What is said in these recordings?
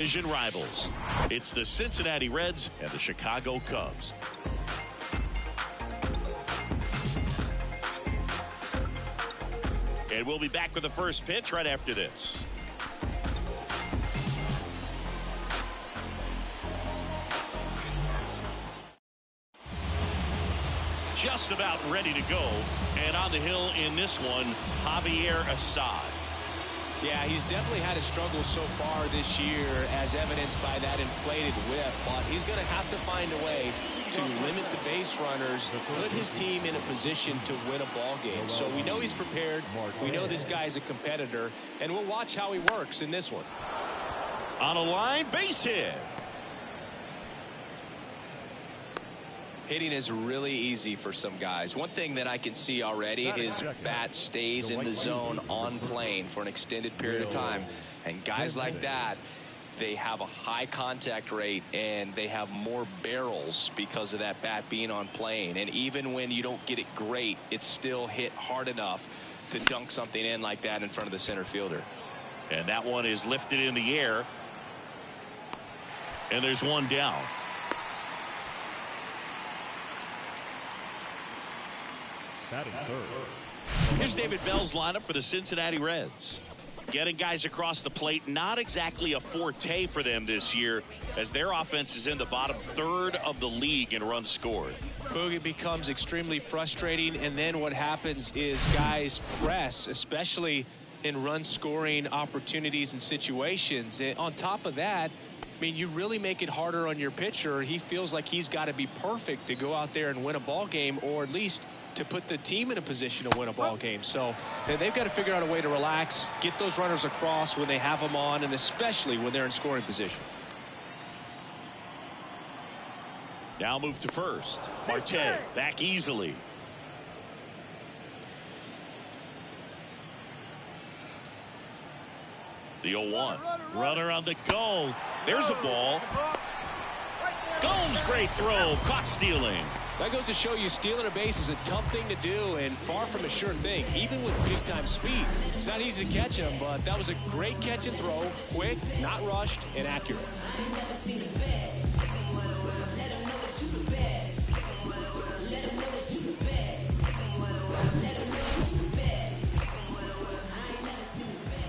Division rivals. It's the Cincinnati Reds and the Chicago Cubs. And we'll be back with the first pitch right after this. Just about ready to go. And on the hill in this one, Javier Assad. Yeah, he's definitely had a struggle so far this year, as evidenced by that inflated whip. But he's going to have to find a way to limit the base runners, put his team in a position to win a ball game. So we know he's prepared. We know this guy's a competitor, and we'll watch how he works in this one. On a line, base hit. Hitting is really easy for some guys. One thing that I can see already, his bat stays in the zone on plane for an extended period of time. And guys like that, they have a high contact rate and they have more barrels because of that bat being on plane. And even when you don't get it great, it's still hit hard enough to dunk something in like that in front of the center fielder. And that one is lifted in the air. And there's one down. Here's David Bell's lineup for the Cincinnati Reds. Getting guys across the plate, not exactly a forte for them this year, as their offense is in the bottom third of the league in runs scored. It becomes extremely frustrating, and then what happens is guys press, especially in run scoring opportunities and situations. And on top of that, I mean, you really make it harder on your pitcher. He feels like he's got to be perfect to go out there and win a ball game, or at least to put the team in a position to win a ball game. So they've got to figure out a way to relax, get those runners across when they have them on, and especially when they're in scoring position. Now move to first. Marte back easily. The 0-1. Runner on the go. There's a ball. Goes, great throw. Caught stealing. That goes to show you stealing a base is a tough thing to do and far from a sure thing, even with big-time speed. It's not easy to catch him, but that was a great catch and throw. Quick, not rushed, and accurate.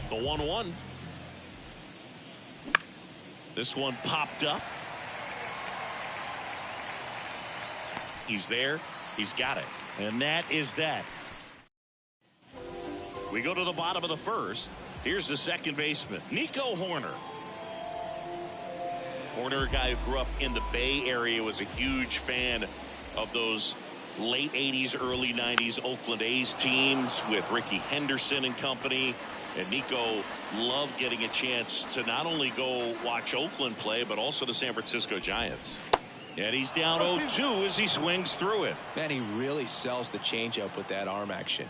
The 1-1. This one popped up. He's there. He's got it. And that is that. We go to the bottom of the first. Here's the second baseman, Nico Hoerner. Hoerner, a guy who grew up in the Bay Area, was a huge fan of those late 80s, early 90s Oakland A's teams with Rickey Henderson and company. And Nico loved getting a chance to not only go watch Oakland play, but also the San Francisco Giants. And he's down 0-2 as he swings through it. Man, he really sells the changeup with that arm action.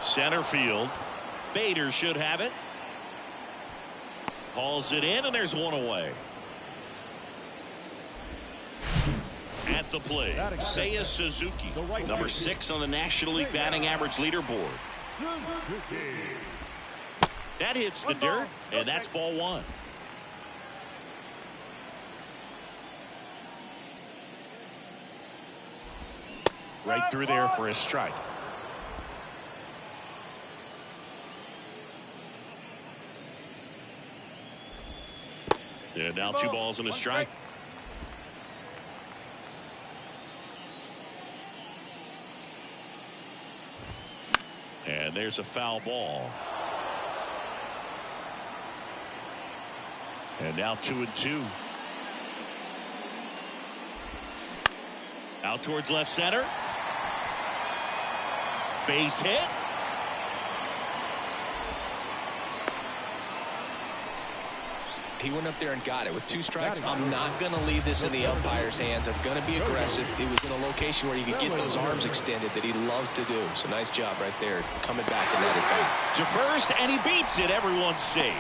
Center field. Bader should have it. Hauls it in, and there's one away. At the plate, Seiya Suzuki, number 6 on the National League batting average leaderboard. That hits the dirt, and that's ball 1. Right through there for a strike. And now 2 balls and a strike. And there's a foul ball. And now 2-2. Out towards left center. Base hit. He went up there and got it with 2 strikes. I'm not going to leave this in the umpire's hands. I'm going to be aggressive. It was in a location where you could get those arms extended that he loves to do. So nice job right there, coming back and that at bat. To first, and he beats it. Everyone's safe.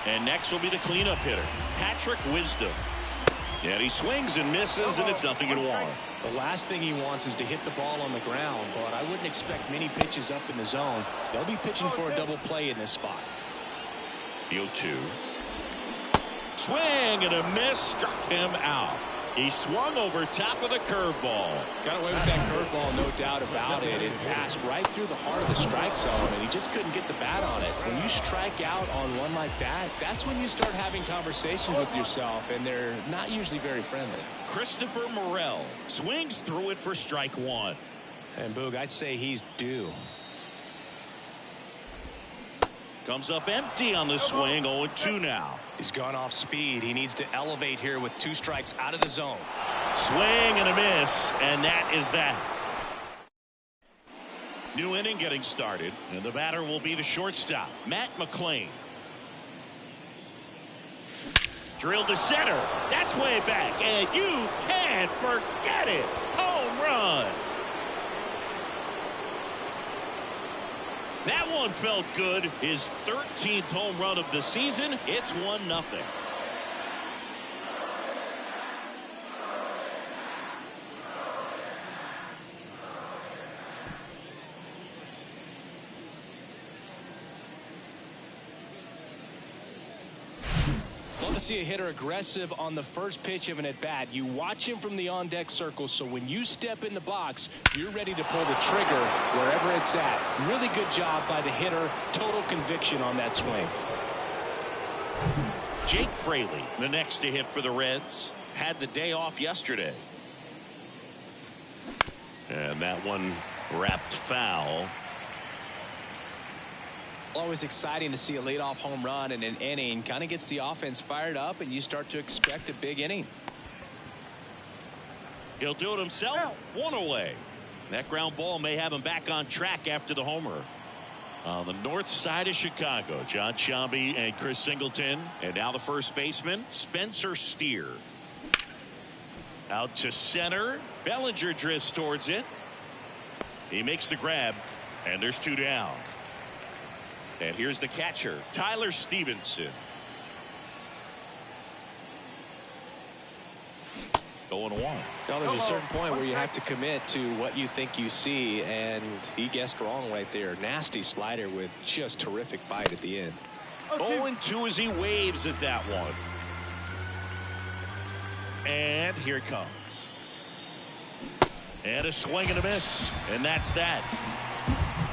And next will be the cleanup hitter, Patrick Wisdom. And he swings and misses, and it's 0-1. The last thing he wants is to hit the ball on the ground, but I wouldn't expect many pitches up in the zone. They'll be pitching for a double play in this spot. The 0-2. Swing and a miss, struck him out. He swung over top of the curveball. Got away with that curveball, no doubt about it. It passed right through the heart of the strike zone, and he just couldn't get the bat on it. When you strike out on one like that, that's when you start having conversations with yourself, and they're not usually very friendly. Christopher Morel swings through it for strike one. And Boog, I'd say he's due. Comes up empty on the swing, 0-2 now. He's gone off speed. He needs to elevate here with 2 strikes out of the zone. Swing and a miss, and that is that. New inning getting started, and the batter will be the shortstop, Matt McLain. Drilled to center. That's way back, and you can't forget it. Home run. That one felt good. His 13th home run of the season. It's 1-0. Love to see a hitter aggressive on the first pitch of an at-bat. You watch him from the on-deck circle, so when you step in the box, you're ready to pull the trigger wherever it's at. Really good job by the hitter. Total conviction on that swing. Jake Fraley, the next to hit for the Reds, had the day off yesterday. And that one wrapped foul. Always exciting to see a leadoff home run in an inning. Kind of gets the offense fired up, and you start to expect a big inning. He'll do it himself. One away. That ground ball may have him back on track after the homer. On the north side of Chicago, John Sciambi and Chris Singleton. And now the first baseman, Spencer Steer. Out to center. Bellinger drifts towards it. He makes the grab, and there's 2 down. And here's the catcher, Tyler Stevenson. Going 1. Now, there's a certain point where you have to commit to what you think you see, and he guessed wrong right there. Nasty slider with just terrific bite at the end. 0-2 as he waves at that one. And here it comes. And a swing and a miss. And that's that.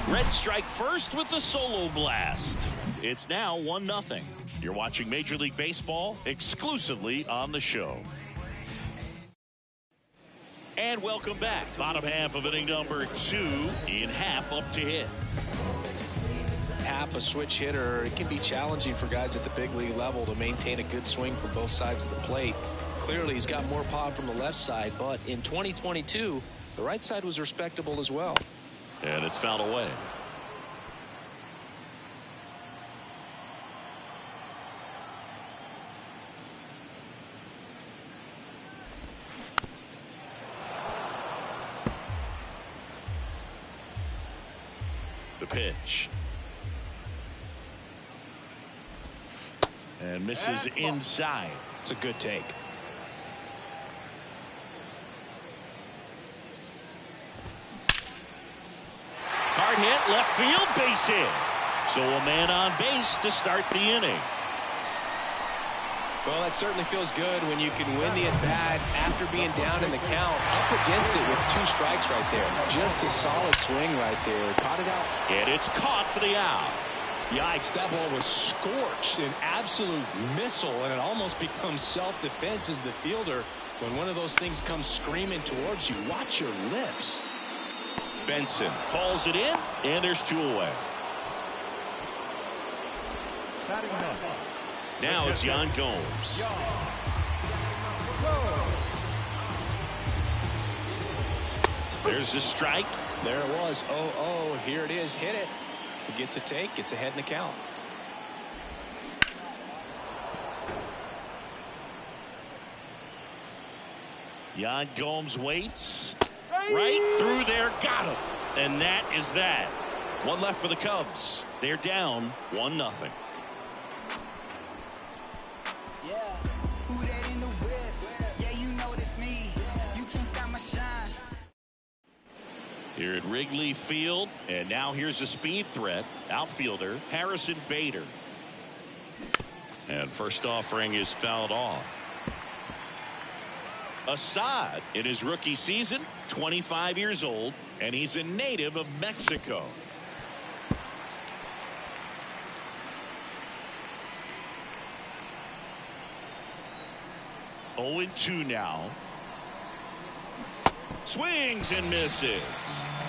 Reds strike first with the solo blast. It's now 1-0. You're watching Major League Baseball exclusively on the show. And welcome back. Bottom half of inning number 2 in Happ up to hit. Happ, a switch hitter, it can be challenging for guys at the big league level to maintain a good swing from both sides of the plate. Clearly, he's got more power from the left side, but in 2022, the right side was respectable as well. And it's fouled away. The pitch. And misses inside. It's a good take. Hard hit, left field, base hit. So a man on base to start the inning. Well, that certainly feels good when you can win the at-bat after being down in the count. Up against it with 2 strikes right there. Just a solid swing right there. Caught it out. And it's caught for the out. Yikes, that ball was scorched, an absolute missile, and it almost becomes self-defense as the fielder. When one of those things comes screaming towards you, watch your lips. Benson calls it in, and there's 2 away. Now it's Yan Gomes. There's the strike. There it was. 0-0. Here it is. Hit it. He gets a take. Gets ahead in the count. Yan Gomes waits. Right through there. Got him. And that is that. 1 left for the Cubs. They're down 1-0. Here at Wrigley Field, and now here's a speed threat. Outfielder Harrison Bader. And first offering is fouled off. Assad in his rookie season, 25 years old, and he's a native of Mexico. Oh, 0-2 now. Swings and misses.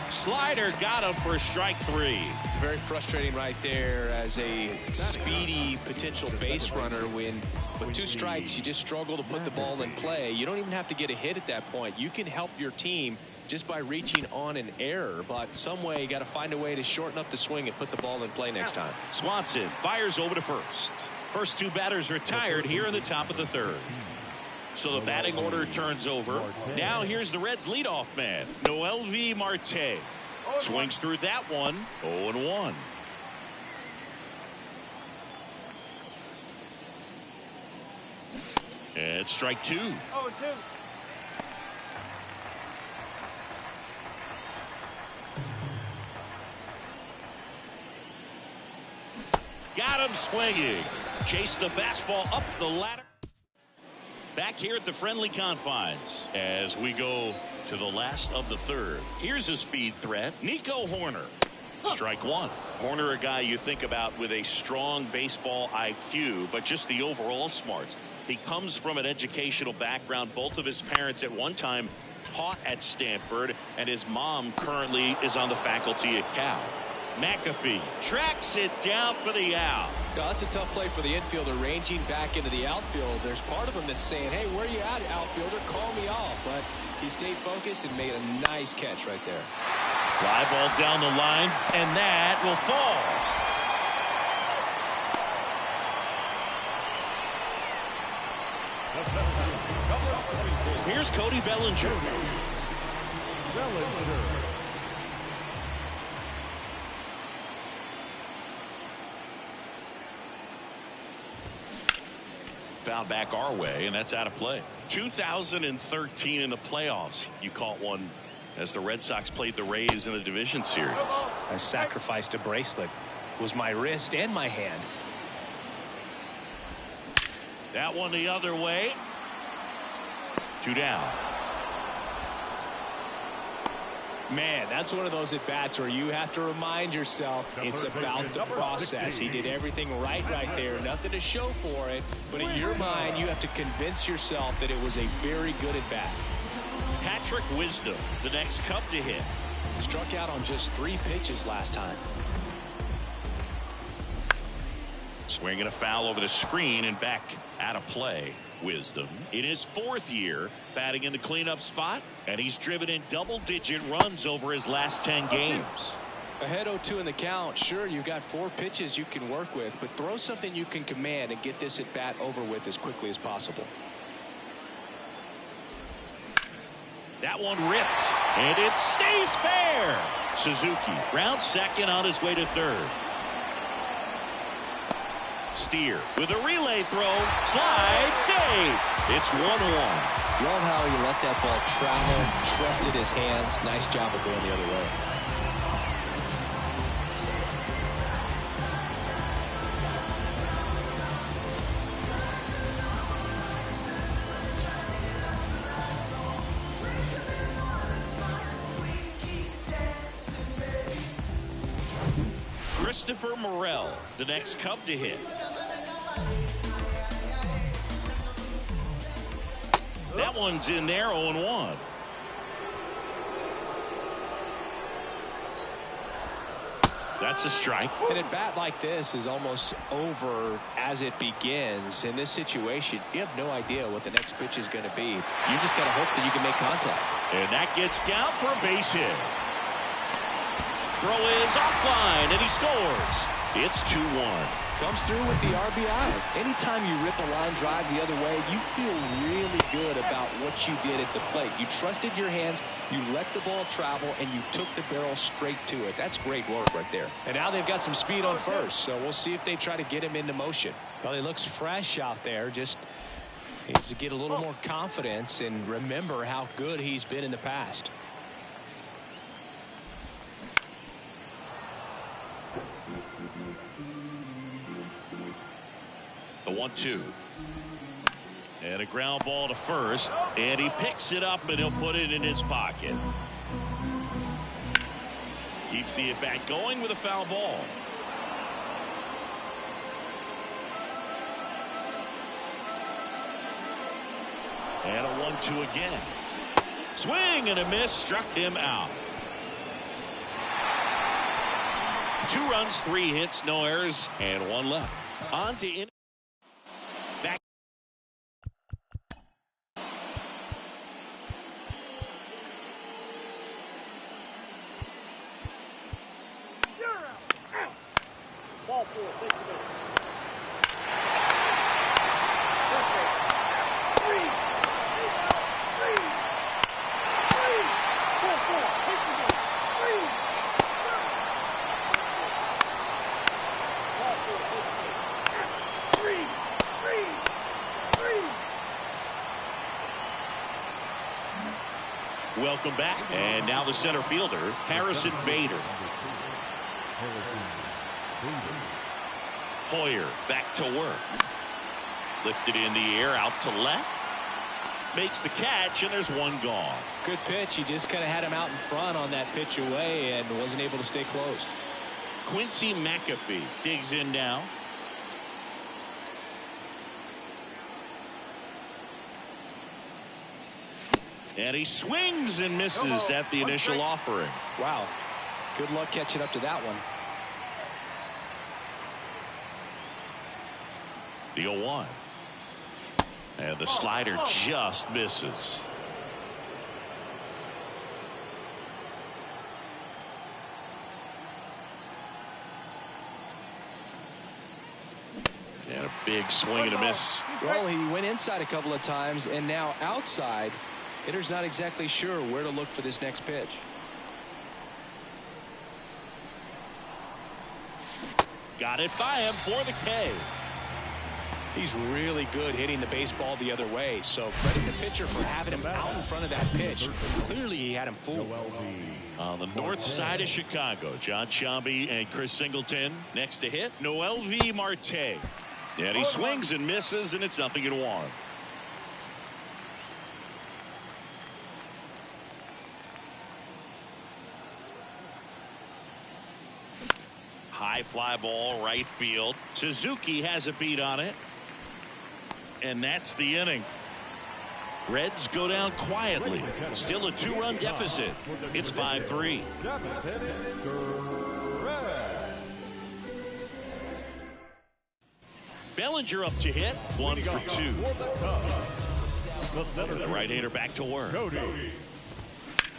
Slider got him for strike 3. Very frustrating right there as a speedy potential base runner. When with 2 strikes you just struggle to put the ball in play. You don't even have to get a hit at that point. You can help your team just by reaching on an error, but some way you got to find a way to shorten up the swing and put the ball in play next time. Swanson fires over to first. First 2 batters retired here in the top of the 3rd. So the batting order turns over. Now here's the Reds leadoff man, Noelvi Marte. Swings through that one. 0-1. And it's strike 2. 0-2. Got him swinging. Chase the fastball up the ladder. Back here at the friendly confines as we go to the last of the 3rd. Here's a speed threat, Nico Hoerner. Strike 1. Hoerner, a guy you think about with a strong baseball IQ, but just the overall smarts. He comes from an educational background. Both of his parents at one time taught at Stanford, and his mom currently is on the faculty at Cal. McAfee tracks it down for the out. No, that's a tough play for the infielder, ranging back into the outfield. There's part of him that's saying, hey, where you at, outfielder? Call me off. But he stayed focused and made a nice catch right there. Fly ball down the line, and that will fall. Here's Cody Bellinger. Foul back our way, and that's out of play. 2013 in the playoffs, you caught one as the Red Sox played the Rays in the division series. I sacrificed a bracelet. It was my wrist and my hand. That one the other way. 2 down. Man, that's one of those at-bats where you have to remind yourself it's about the process. He did everything right there. Nothing to show for it. But in your mind, you have to convince yourself that it was a very good at-bat. Patrick Wisdom, the next Cub to hit. Struck out on just 3 pitches last time. Swinging a foul over the screen and back out of play. Wisdom in his 4th year batting in the cleanup spot, and he's driven in double-digit runs over his last 10 games. Ahead 0-2 in the count. Sure, you've got 4 pitches you can work with, but throw something you can command and get this at bat over with as quickly as possible. That one ripped, and it stays fair. Suzuki rounds second on his way to 3rd. Steer with a relay throw, slide, save. It's 1-1. Love how he let that ball travel, trusted his hands. Nice job of going the other way. Christopher Morel, the next Cub to hit. That one's in there, 0-1. That's a strike. And a bat like this is almost over as it begins. In this situation, you have no idea what the next pitch is going to be. You just got to hope that you can make contact. And that gets down for a base hit. Throw is offline, and he scores. It's 2-1. Comes through with the RBI. Anytime you rip a line drive the other way, you feel really good about what you did at the plate. You trusted your hands, you let the ball travel, and you took the barrel straight to it. That's great work right there. And now they've got some speed on first, so we'll see if they try to get him into motion. Well, he looks fresh out there. Just needs to get a little more confidence and remember how good he's been in the past. The 1-2. And a ground ball to first. And he picks it up and he'll put it in his pocket. Keeps the at-bat going with a foul ball. And a 1-2 again. Swing and a miss, struck him out. 2 runs, 3 hits, no errors, and 1 left. On to in. Back. Ball 4, 6 minutes. Welcome back. And now the center fielder, Harrison Bader. Hoyer back to work. Lifted in the air, out to left. Makes the catch, and there's 1 gone. Good pitch. He just kind of had him out in front on that pitch away and wasn't able to stay closed. Quincy McAfee digs in now. And he swings and misses at the initial offering. Wow. Good luck catching up to that one. The 0-1. And the slider just misses. And a big swing and a miss. Well, he went inside a couple of times, and now outside. Hitter's not exactly sure where to look for this next pitch. Got it by him for the K. He's really good hitting the baseball the other way, so credit the pitcher for having him out in front of that pitch. Clearly he had him fooled. On the north side of Chicago, John Sciambi and Chris Singleton. Next to hit, Noelvi Marte. And he swings and misses, and it's 0-1. High fly ball, right field. Suzuki has a beat on it. And that's the inning. Reds go down quietly. Still a 2-run deficit. It's 5-3. Bellinger up to hit. 1 for 2. The right-hander back to work.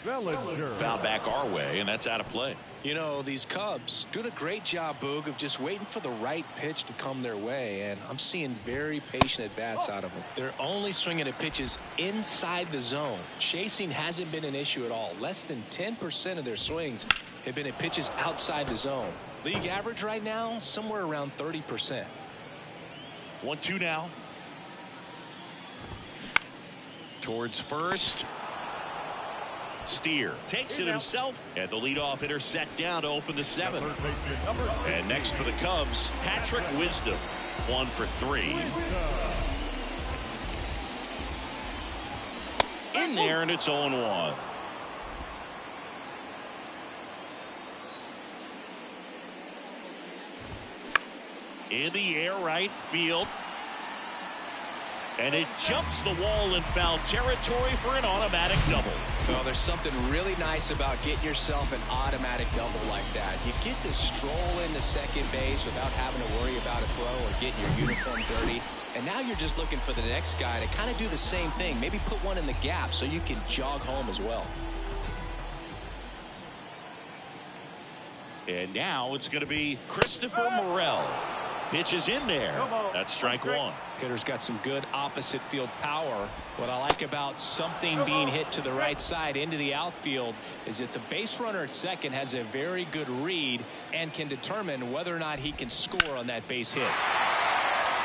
Foul back our way, and that's out of play. You know, these Cubs doing a great job, Boog, of just waiting for the right pitch to come their way, and I'm seeing very patient at-bats out of them. They're only swinging at pitches inside the zone. Chasing hasn't been an issue at all. Less than 10% of their swings have been at pitches outside the zone. League average right now, somewhere around 30%. 1-2 now. Towards first. Steer takes it himself, and the leadoff hitter set down to open the 7th. And next for the Cubs, Patrick Wisdom. 1 for 3. In there, and it's 0-1. In the air, right field. And it jumps the wall in foul territory for an automatic double. Well, there's something really nice about getting yourself an automatic double like that. You get to stroll into second base without having to worry about a throw or getting your uniform dirty. And now you're just looking for the next guy to kind of do the same thing. Maybe put one in the gap so you can jog home as well. And now it's going to be Christopher Morel. Pitches in there. That's strike 1. Hitter's got some good opposite field power. What I like about something being hit to the right side into the outfield is that the base runner at second has a very good read and can determine whether or not he can score on that base hit.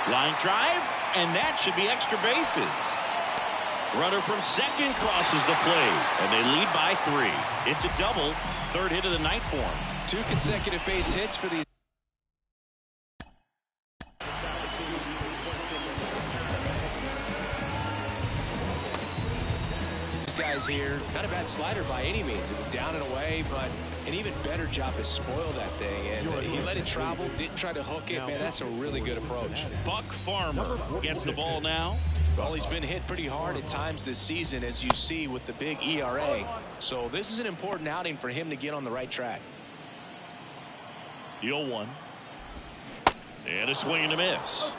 Line drive, and that should be extra bases. Runner from second crosses the plate, and they lead by 3. It's a double. 3rd hit of the night for him. 2 consecutive base hits for these Guys here, not a bad slider by any means. It was down and away, but an even better job to spoil that thing. And he let it travel, didn't try to hook it. Man, that's a really good approach. Buck Farmer gets the ball now. Well, he's been hit pretty hard at times this season, as you see with the big ERA. So this is an important outing for him to get on the right track. The 0-1. And a swing and a miss.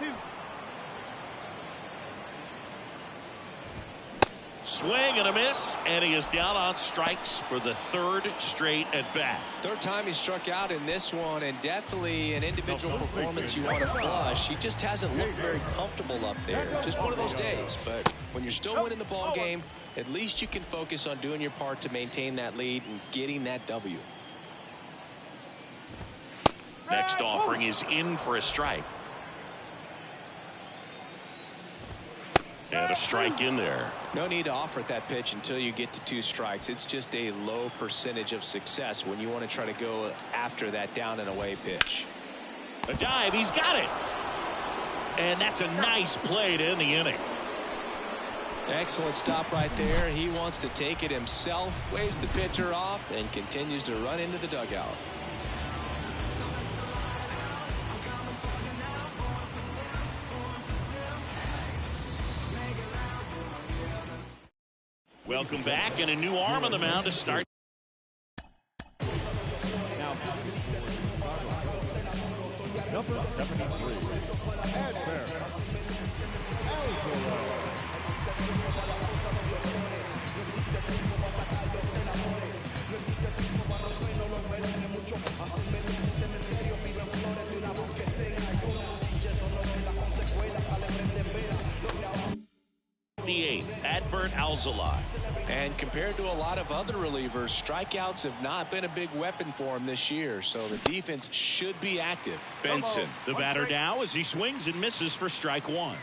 Swing and a miss, and he is down on strikes for the third straight at bat. Third time he struck out in this one, and definitely an individual performance you want to flush. He just hasn't looked very comfortable up there. Just one of those days. But when you're still winning the ball game, at least you can focus on doing your part to maintain that lead and getting that W. Next offering is in for a strike. And a strike in there. No need to offer at that pitch until you get to 2 strikes. It's just a low percentage of success when you want to try to go after that down and away pitch. A dive, he's got it. And that's a nice play to end the inning. Excellent stop right there. He wants to take it himself, waves the pitcher off, and continues to run into the dugout. Welcome back, and a new arm on the mound to start. Now, number 73, Adler. Adbert Alzolay. And compared to a lot of other relievers, strikeouts have not been a big weapon for him this year, so the defense should be active. Benson, the batter now, as he swings and misses for strike 1.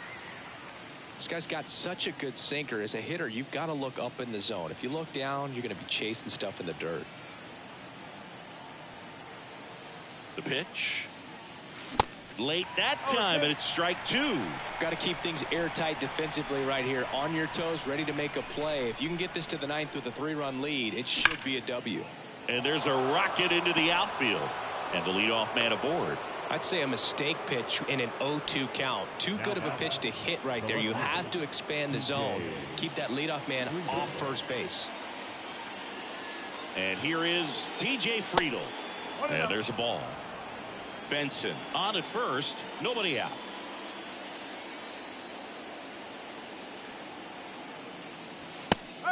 This guy's got such a good sinker. As a hitter, you've got to look up in the zone. If you look down, you're going to be chasing stuff in the dirt. The pitch. Late that time, and it's strike 2. Got to keep things airtight defensively right here. On your toes, ready to make a play. If you can get this to the 9th with a 3-run lead, it should be a W. And there's a rocket into the outfield. And the leadoff man aboard. I'd say a mistake pitch in an 0-2 count. Too good of a pitch to hit right there. You have to expand the zone. Keep that leadoff man off first base. And here is T.J. Friedl. And there's a ball. Benson on at first, nobody out.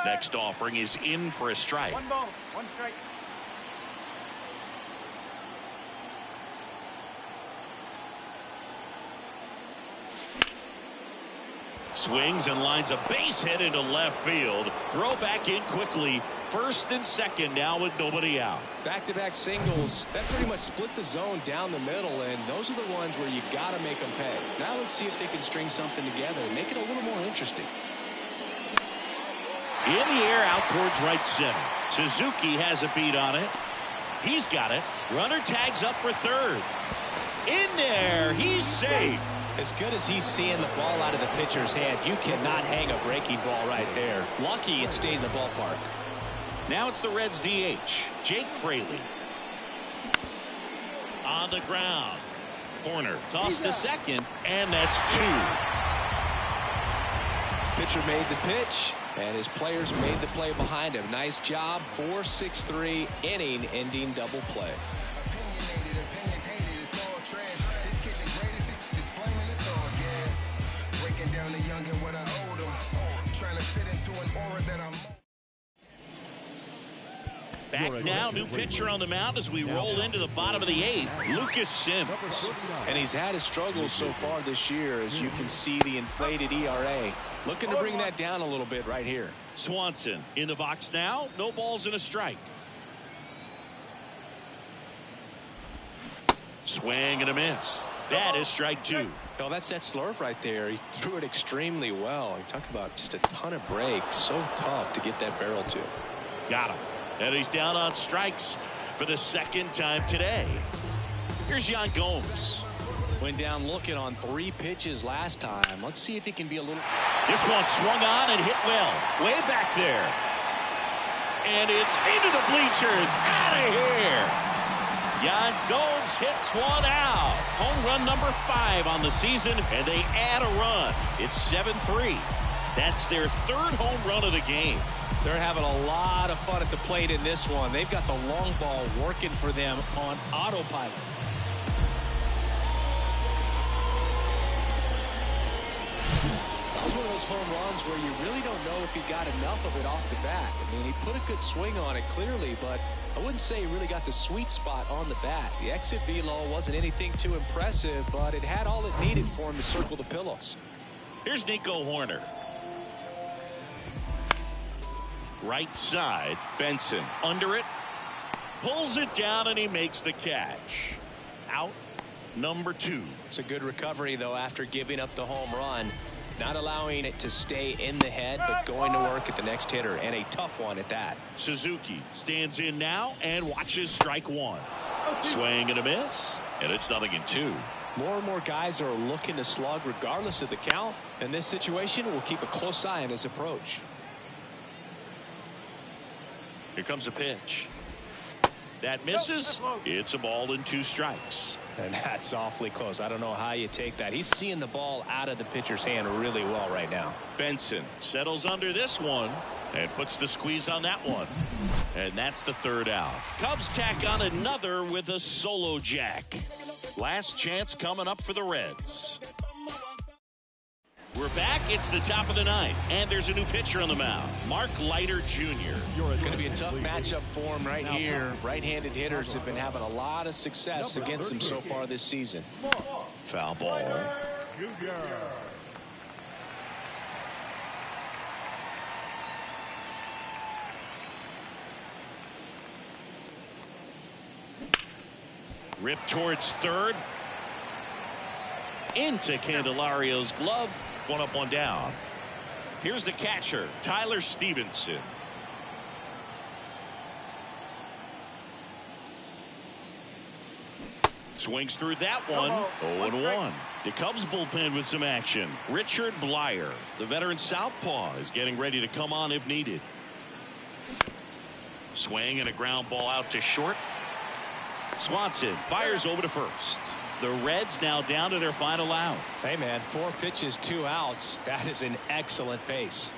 Next offering is in for a strike. 1 ball, 1 strike. Swings and lines a base hit into left field. Throw back in quickly. First and second now with nobody out. Back-to-back singles. That pretty much split the zone down the middle, and those are the ones where you got to make them pay. Now let's see if they can string something together and make it a little more interesting. In the air out towards right center. Suzuki has a beat on it. He's got it. Runner tags up for third. In there. He's safe. As good as he's seeing the ball out of the pitcher's hand, you cannot hang a breaking ball right there. Lucky it stayed in the ballpark. Now it's the Reds DH, Jake Fraley. On the ground. Corner. Toss to second, and that's 2. Pitcher made the pitch, and his players made the play behind him. Nice job. 4-6-3 inning-ending double play. Back now, new pitcher on the mound as we roll into the bottom of the 8th, Lucas Sims. And he's had his struggles so far this year, as you can see the inflated ERA. Looking to bring that down a little bit right here. Swanson in the box now, no balls and a strike. Swing and a miss. That is strike 2. No, that's that slurve right there. He threw it extremely well. You talk about just a ton of breaks. So tough to get that barrel to. Got him. And he's down on strikes for the second time today. Here's Yan Gomes. Went down looking on 3 pitches last time. Let's see if he can be a little. This one swung on and hit well. Way back there. And it's into the bleachers. Out of here. Yan Gomes hits one out. Home run number 5 on the season, and they add a run. It's 7-3. That's their 3rd home run of the game. They're having a lot of fun at the plate in this one. They've got the long ball working for them on autopilot. That was one of those home runs where you really don't know if he got enough of it off the bat. I mean, he put a good swing on it clearly, but I wouldn't say he really got the sweet spot on the bat. The exit velo wasn't anything too impressive, but it had all it needed for him to circle the pillows. Here's Nico Hoerner. Right side, Benson under it, pulls it down, and he makes the catch. Out number 2. It's a good recovery, though, after giving up the home run. Not allowing it to stay in the head, but going to work at the next hitter, and a tough one at that. Suzuki stands in now and watches strike 1. Swing and a miss, and it's 0-2. More and more guys are looking to slug regardless of the count. In this situation, we'll keep a close eye on his approach. Here comes a pitch. That misses. It's a ball and 2 strikes. And that's awfully close. I don't know how you take that. He's seeing the ball out of the pitcher's hand really well right now. Benson settles under this one and puts the squeeze on that one. And that's the 3rd out. Cubs tack on another with a solo jack. Last chance coming up for the Reds. We're back. It's the top of the 9th, and there's a new pitcher on the mound, Mark Leiter Jr. Going to be a tough matchup for him right here. Right-handed hitters have been having a lot of success against him so far this season. Foul ball. Ripped towards 3rd. Into Candelario's glove. 1 up, 1 down. Here's the catcher, Tyler Stevenson. Swings through that one. 0-1. The Cubs bullpen with some action. Richard Blyer, the veteran southpaw, is getting ready to come on if needed. Swing and a ground ball out to short. Swanson fires over to first. The Reds now down to their final out. Hey, man, 4 pitches, 2 outs. That is an excellent pace.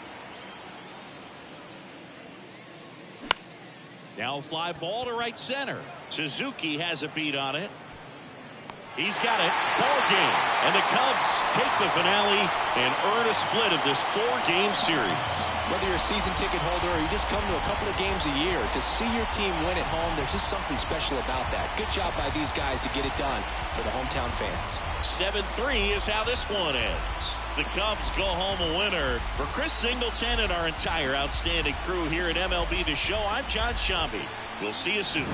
Now a fly ball to right center. Suzuki has a beat on it. He's got it. Ball game. And the Cubs take the finale and earn a split of this 4-game series. Whether you're a season ticket holder or you just come to a couple of games a year, to see your team win at home, there's just something special about that. Good job by these guys to get it done for the hometown fans. 7-3 is how this one ends. The Cubs go home a winner. For Chris Singleton and our entire outstanding crew here at MLB The Show, I'm John Shambi. We'll see you soon.